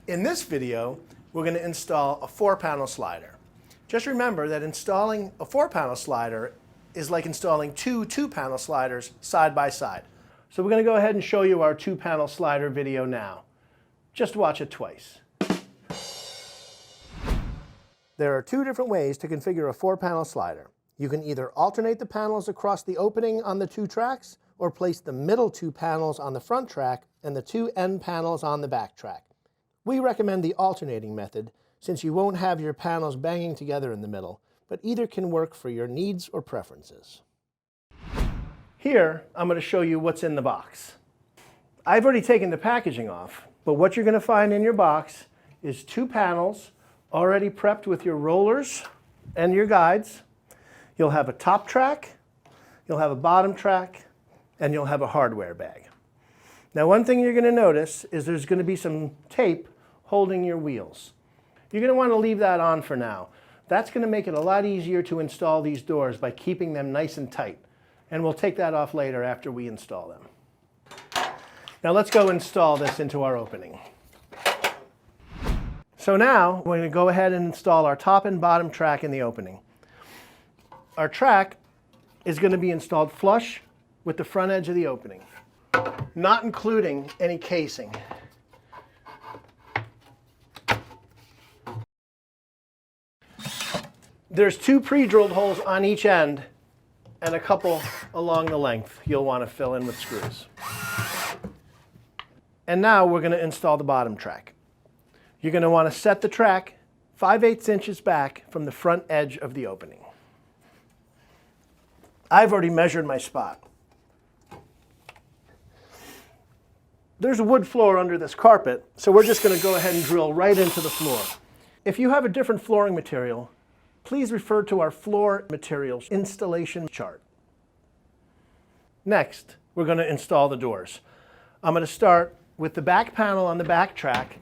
In this video, we're going to install a 4-panel slider. Just remember that installing a 4-panel slider is like installing two 2-panel sliders side by side. So we're going to go ahead and show you our 2-panel slider video now. Just watch it twice. There are two different ways to configure a 4-panel slider. You can either alternate the panels across the opening on the 2 tracks, or place the middle 2 panels on the front track and the 2 end panels on the back track. We recommend the alternating method, since you won't have your panels banging together in the middle, but either can work for your needs or preferences. Here, I'm going to show you what's in the box. I've already taken the packaging off, but what you're going to find in your box is 2 panels already prepped with your rollers and your guides. You'll have a top track, you'll have a bottom track, and you'll have a hardware bag. Now, one thing you're going to notice is there's going to be some tape holding your wheels. You're going to want to leave that on for now. That's going to make it a lot easier to install these doors by keeping them nice and tight. And we'll take that off later after we install them. Now let's go install this into our opening. So now we're going to go ahead and install our top and bottom track in the opening. Our track is going to be installed flush with the front edge of the opening, not including any casing. There's 2 pre-drilled holes on each end and a couple along the length you'll want to fill in with screws. And now we're going to install the bottom track. You're going to want to set the track 5/8 inches back from the front edge of the opening. I've already measured my spot. There's a wood floor under this carpet, so we're just going to go ahead and drill right into the floor. If you have a different flooring material, please refer to our floor materials installation chart. Next, we're going to install the doors. I'm going to start with the back panel on the back track.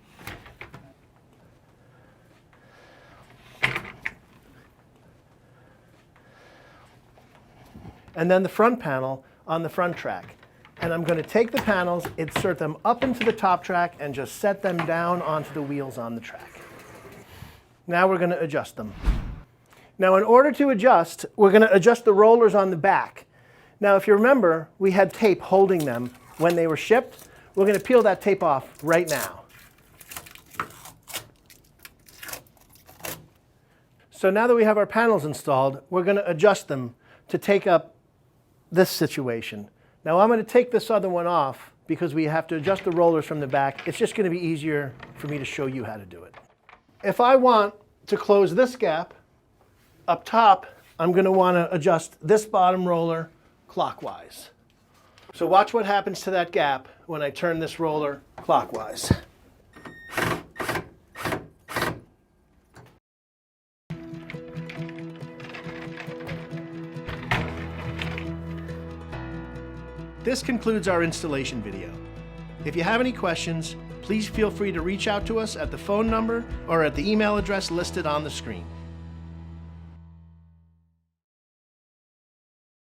And then the front panel on the front track. And I'm going to take the panels, insert them up into the top track, and just set them down onto the wheels on the track. Now we're going to adjust them. Now, in order to adjust, we're going to adjust the rollers on the back. Now, if you remember, we had tape holding them when they were shipped. We're going to peel that tape off right now. So now that we have our panels installed, we're going to adjust them to take up this situation. Now, I'm going to take this other one off because we have to adjust the rollers from the back. It's just going to be easier for me to show you how to do it. If I want to close this gap, up top, I'm going to want to adjust this bottom roller clockwise. So watch what happens to that gap when I turn this roller clockwise. This concludes our installation video. If you have any questions, please feel free to reach out to us at the phone number or at the email address listed on the screen.